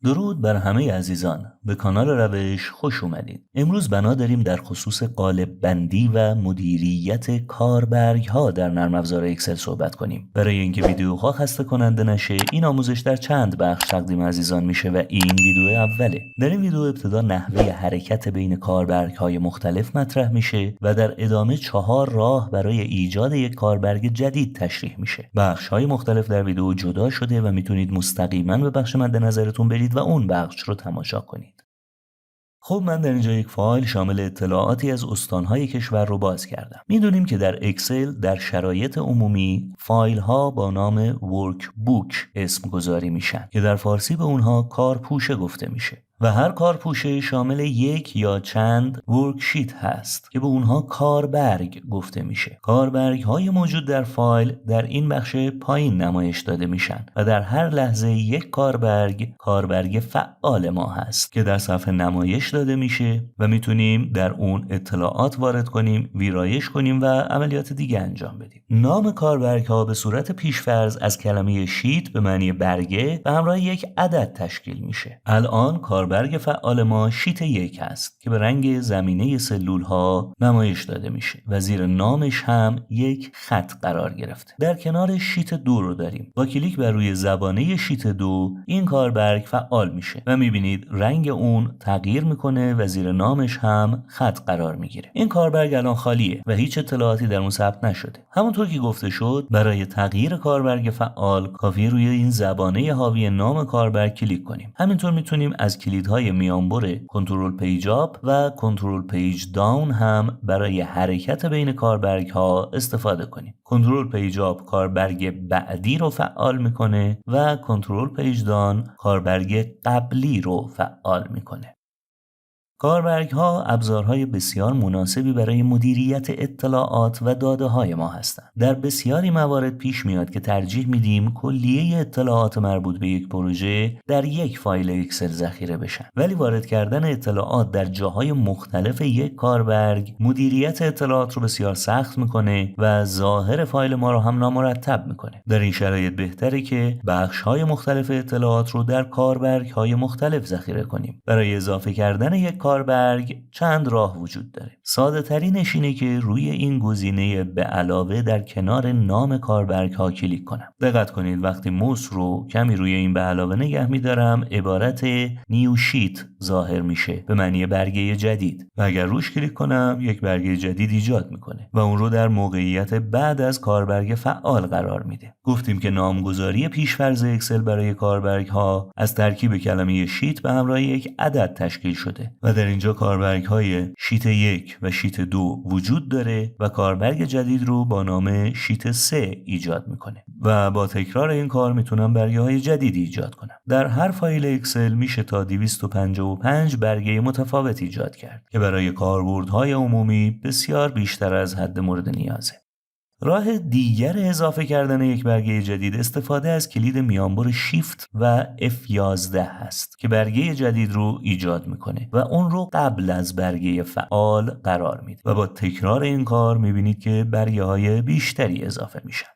درود بر همه عزیزان، به کانال روش خوش اومدید. امروز بنا داریم در خصوص قالب بندی و مدیریت کاربرگ ها در نرم افزار اکسل صحبت کنیم. برای اینکه ویدیوها خسته کننده نشه، این آموزش در چند بخش تقدیم عزیزان میشه و این ویدیو اوله. در این ویدیو ابتدا نحوه حرکت بین کاربرگ های مختلف مطرح میشه و در ادامه 4 راه برای ایجاد یک کاربرگ جدید تشریح میشه. بخش های مختلف در ویدیو جدا شده و میتونید مستقیما به بخش مد نظرتون برید و اون بخش رو تماشا کنید. خب من در اینجا یک فایل شامل اطلاعاتی از استانهای کشور رو باز کردم. میدونیم که در اکسل در شرایط عمومی فایل ها با نام ورک بوک اسم گذاری میشن که در فارسی به اونها کارپوشه گفته میشه و هر کارپوشه شامل یک یا چند ورکشیت هست که به اونها کاربرگ گفته میشه. کاربرگ های موجود در فایل در این بخش پایین نمایش داده میشن و در هر لحظه یک کاربرگ فعال ما هست که در صفحه نمایش داده میشه و میتونیم در اون اطلاعات وارد کنیم، ویرایش کنیم و عملیات دیگه انجام بدیم. نام کاربرگ ها به صورت پیشفرض از کلمه شیت به معنی برگه و همراه یک عدد تشکیل میشه. الان کاربرگ فعال ما شیت 1 است که به رنگ زمینه سلول ها نمایش داده میشه و زیر نامش هم یک خط قرار گرفته. در کنار شیت 2 رو داریم. با کلیک بر روی زبانه شیت 2 این کاربرگ فعال میشه و میبینید رنگ اون تغییر میکنه و زیر نامش هم خط قرار میگیره. این کاربرگ الان خالیه و هیچ اطلاعاتی در اون ثبت نشده. همونطور که گفته شد، برای تغییر کاربرگ فعال کافی روی این زبانه حاوی نام کاربرگ کلیک کنیم. همینطور میتونیم از کلیدهای میانبر کنترل پیج آپ و کنترل پیج داون هم برای حرکت بین کاربرگ ها استفاده کنیم. کنترل پیج آپ کاربرگ بعدی رو فعال میکنه و کنترل پیج داون کاربرگ قبلی رو فعال میکنه. کاربرگ ها ابزارهای بسیار مناسبی برای مدیریت اطلاعات و داده های ما هستند. در بسیاری موارد پیش میاد که ترجیح میدیم کلیه اطلاعات مربوط به یک پروژه در یک فایل اکسل ذخیره بشن. ولی وارد کردن اطلاعات در جاهای مختلف یک کاربرگ مدیریت اطلاعات رو بسیار سخت میکنه و ظاهر فایل ما رو هم نامرتب میکنه. در این شرایط بهتره که بخش های مختلف اطلاعات رو در کاربرگ های مختلف ذخیره کنیم. برای اضافه کردن یک کاربرگ چند راه وجود داره. ساده ترینش اینه که روی این گزینه به علاوه در کنار نام کاربرگ ها کلیک کنم. دقت کنید وقتی موس رو کمی روی این به علاوه نگه می‌دارم عبارت نیو شیت ظاهر میشه به معنی برگه جدید و اگر روش کلیک کنم یک برگه جدید ایجاد میکنه و اون رو در موقعیت بعد از کاربرگ فعال قرار میده. گفتیم که نامگذاری پیشفرض اکسل برای کاربرگ ها از ترکیب کلمه شیت به همراه یک عدد تشکیل شده و در اینجا کاربرگ های شیت 1 و شیت 2 وجود داره و کاربرگ جدید رو با نام شیت 3 ایجاد میکنه و با تکرار این کار میتونم برگه های جدید ایجاد کنم. در هر فایل اکسل میشه تا 255 برگه متفاوت ایجاد کرد که برای کاربردهای عمومی بسیار بیشتر از حد مورد نیازه. راه دیگر اضافه کردن یک برگه جدید استفاده از کلید میانبر شیفت و F11 هست که برگه جدید رو ایجاد میکنه و اون رو قبل از برگه فعال قرار میده و با تکرار این کار میبینید که برگه های بیشتری اضافه میشن.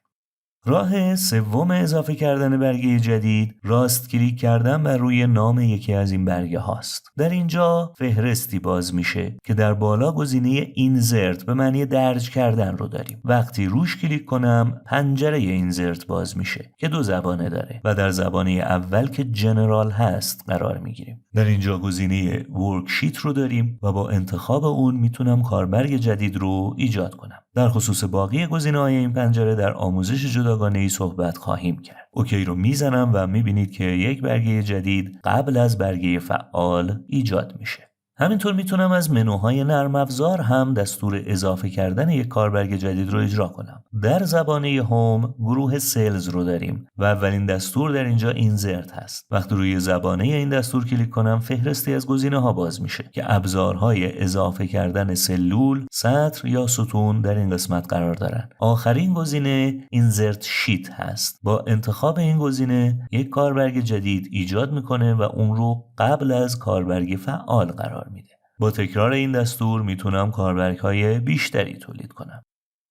راه سوم اضافه کردن برگه جدید راست کلیک کردن بر روی نام یکی از این برگه هاست. در اینجا فهرستی باز میشه که در بالا گزینه اینزرت به معنی درج کردن رو داریم. وقتی روش کلیک کنم پنجره اینزرت باز میشه که 2 زبانه داره و در زبانه اول که جنرال هست قرار میگیریم. در اینجا گزینه ورکشیت رو داریم و با انتخاب اون میتونم کاربرگ جدید رو ایجاد کنم. در خصوص باقی گزینه‌های این پنجره در آموزش جداگانه‌ای صحبت خواهیم کرد. اوکی رو میزنم و میبینید که یک برگه جدید قبل از برگه فعال ایجاد میشه. همینطور میتونم از منوهای نرم افزار هم دستور اضافه کردن یک کاربرگ جدید رو اجرا کنم. در زبانه هوم گروه سلز رو داریم و اولین دستور در اینجا اینزرت هست. وقتی روی زبانه این دستور کلیک کنم فهرستی از گزینه ها باز میشه که ابزارهای اضافه کردن سلول، سطر یا ستون در این قسمت قرار دارن. آخرین گزینه اینزرت شیت هست. با انتخاب این گزینه یک کاربرگ جدید ایجاد میکنه و اون رو قبل از کاربرگ فعال قرار میده. با تکرار این دستور میتونم کاربرگ‌های بیشتری تولید کنم.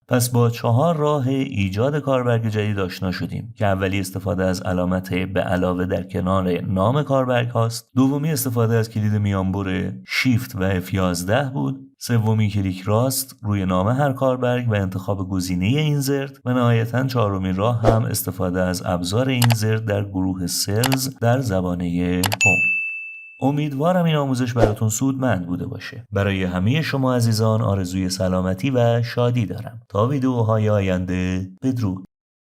پس با 4 راه ایجاد کاربرگ جدید آشنا شدیم که اولی استفاده از علامت به علاوه در کنار نام کاربرگ هاست، دومی استفاده از کلید میانبر شیفت و F11 بود، سومی کلیک راست روی نام هر کاربرگ و انتخاب گزینه اینزرت و نهایتاً چهارمین راه هم استفاده از ابزار اینزرت در گروه سلز در زبانه هوم. امیدوارم این آموزش براتون سودمند بوده باشه. برای همه شما عزیزان آرزوی سلامتی و شادی دارم. تا ویدیوهای آینده، بدرود.